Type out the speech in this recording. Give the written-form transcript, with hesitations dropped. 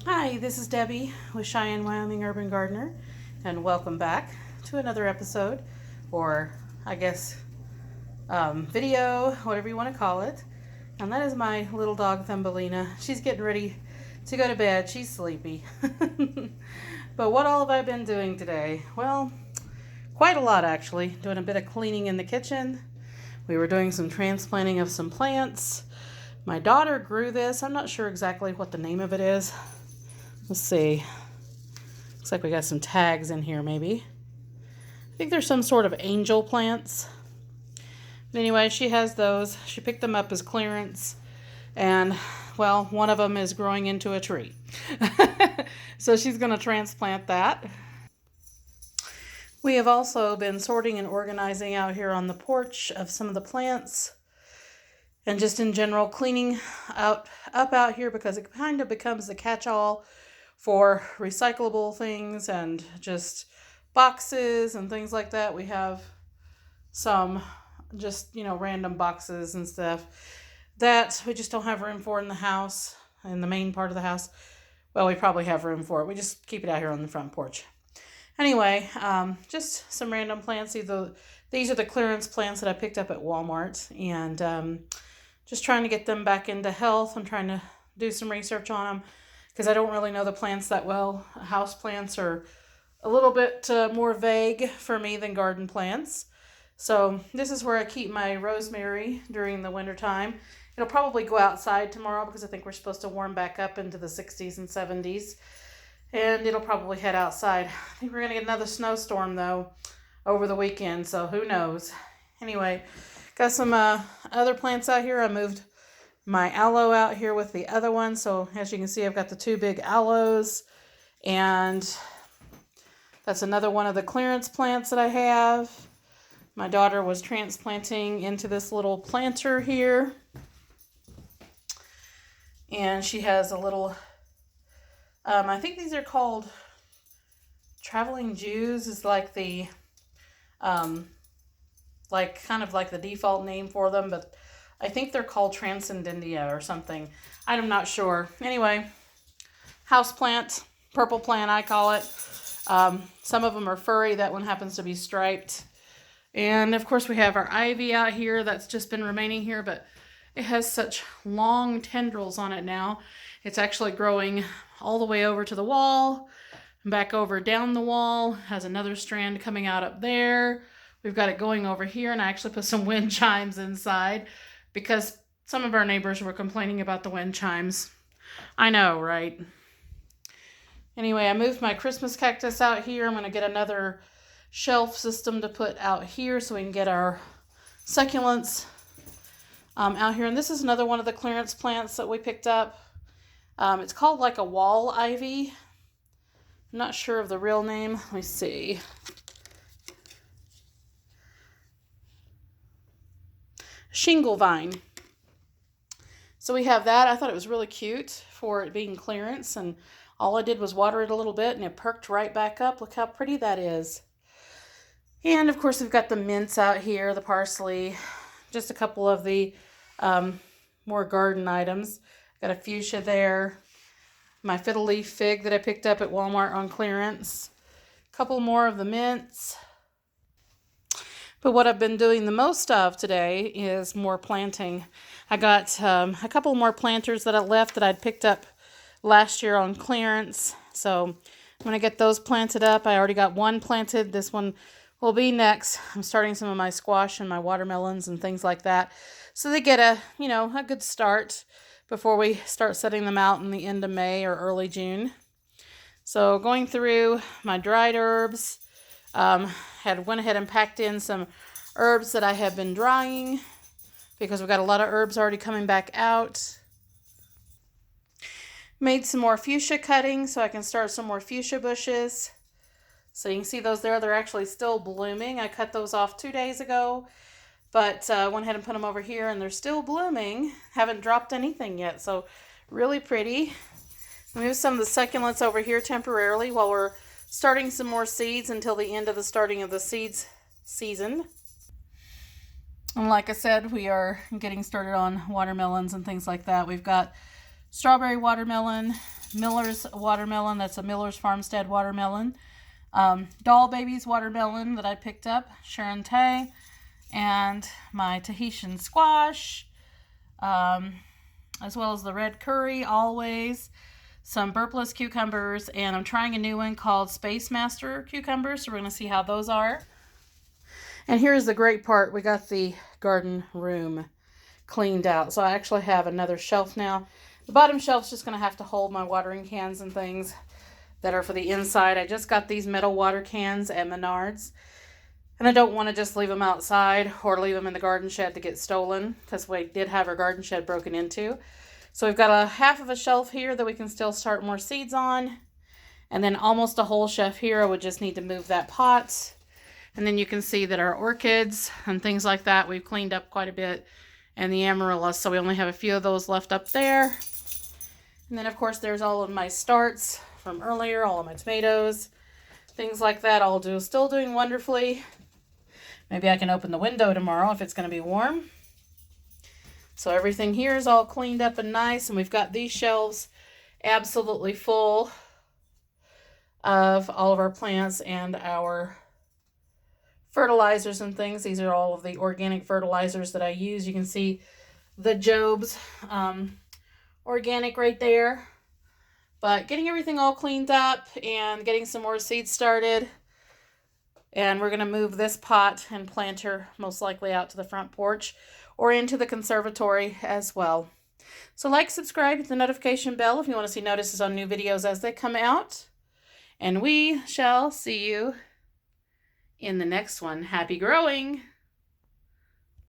Hi, this is Debbie with Cheyenne Wyoming Urban Gardener, and welcome back to another episode, or I guess video, whatever you want to call it. And that is my little dog Thumbelina. She's getting ready to go to bed. She's sleepy. But what all have I been doing today? Well, quite a lot actually. Doing a bit of cleaning in the kitchen. We were doing some transplanting of some plants. My daughter grew this. I'm not sure exactly what the name of it is. Let's see. Looks like we got some tags in here maybe. I think there's some sort of angel plants. But anyway, she has those. She picked them up as clearance. And, well, one of them is growing into a tree. So she's going to transplant that. We have also been sorting and organizing out here on the porch of some of the plants. And just in general, cleaning up out here because it kind of becomes the catch-all for recyclable things and just boxes and things like that. We have some just, random boxes and stuff that we just don't have room for in the house, in the main part of the house. Well, we probably have room for it. We just keep it out here on the front porch. Anyway, just some random plants. These are the clearance plants that I picked up at Walmart, and just trying to get them back into health. I'm trying to do some research on them because I don't really know the plants that well. House plants are a little bit more vague for me than garden plants. So this is where I keep my rosemary during the winter time. It'll probably go outside tomorrow because I think we're supposed to warm back up into the 60s and 70s. And it'll probably head outside. I think we're going to get another snowstorm, though, over the weekend, so who knows. Anyway, got some other plants out here. I moved my aloe out here with the other one. So as you can see, I've got the two big aloes. And that's another one of the clearance plants that I have. My daughter was transplanting into this little planter here. And she has a little, I think these are called traveling Jews is like the, kind of like the default name for them, but I think they're called Transcendentia or something. I'm not sure. Anyway, house plant, purple plant I call it. Some of them are furry. That one happens to be striped. And of course we have our ivy out here that's just been remaining here, but it has such long tendrils on it now. It's actually growing all the way over to the wall, back over down the wall, has another strand coming out up there. We've got it going over here, and I actually put some wind chimes inside because some of our neighbors were complaining about the wind chimes. I know, right? Anyway, I moved my Christmas cactus out here. I'm going to get another shelf system to put out here so we can get our succulents out here. And this is another one of the clearance plants that we picked up. It's called like a wall ivy. I'm not sure of the real name. Let me see. Shingle vine. So we have that. I thought it was really cute for it being clearance, and all I did was water it a little bit and it perked right back up. Look how pretty that is. And of course we've got the mints out here, the parsley, just a couple of the more garden items. Got a fuchsia there, my fiddle leaf fig that I picked up at Walmart on clearance, a couple more of the mints. But what I've been doing the most of today is more planting. I got a couple more planters that I left that I'd picked up last year on clearance. So when I get those planted up, I already got one planted. This one will be next. I'm starting some of my squash and my watermelons and things like that. So they get a good start before we start setting them out in the end of May or early June. So going through my dried herbs, went ahead and packed in some herbs that I have been drying because we've got a lot of herbs already coming back out. Made some more fuchsia cuttings so I can start some more fuchsia bushes. So you can see those there. They're actually still blooming. I cut those off 2 days ago, but went ahead and put them over here, and they're still blooming. Haven't dropped anything yet, so really pretty. Move some of the succulents over here temporarily while we're starting some more seeds until the end of the starting of the seeds season. And like I said, we are getting started on watermelons and things like that. We've got strawberry watermelon, Miller's watermelon. That's a Miller's Farmstead watermelon. Doll Babies watermelon that I picked up. Charente. And my Tahitian squash. As well as the red curry, always. Some burpless cucumbers. And I'm trying a new one called Space Master cucumbers. So we're going to see how those are. And here's the great part. We got the garden room cleaned out. So I actually have another shelf now. The bottom shelf's just going to have to hold my watering cans and things that are for the inside. I just got these metal water cans at Menards. And I don't want to just leave them outside or leave them in the garden shed to get stolen, because we did have our garden shed broken into. So we've got a half of a shelf here that we can still start more seeds on. And then almost a whole shelf here. I would just need to move that pot. And then you can see that our orchids and things like that, we've cleaned up quite a bit. And the amaryllis, so we only have a few of those left up there. And then, of course, there's all of my starts from earlier, all of my tomatoes, things like that, all still doing wonderfully. Maybe I can open the window tomorrow if it's going to be warm. So everything here is all cleaned up and nice, and we've got these shelves absolutely full of all of our plants and our fertilizers and things. These are all of the organic fertilizers that I use. You can see the Job's organic right there. But getting everything all cleaned up and getting some more seeds started. And we're going to move this pot and planter most likely out to the front porch or into the conservatory as well. So like, subscribe, hit the notification bell if you want to see notices on new videos as they come out. And we shall see you in the next one. Happy growing!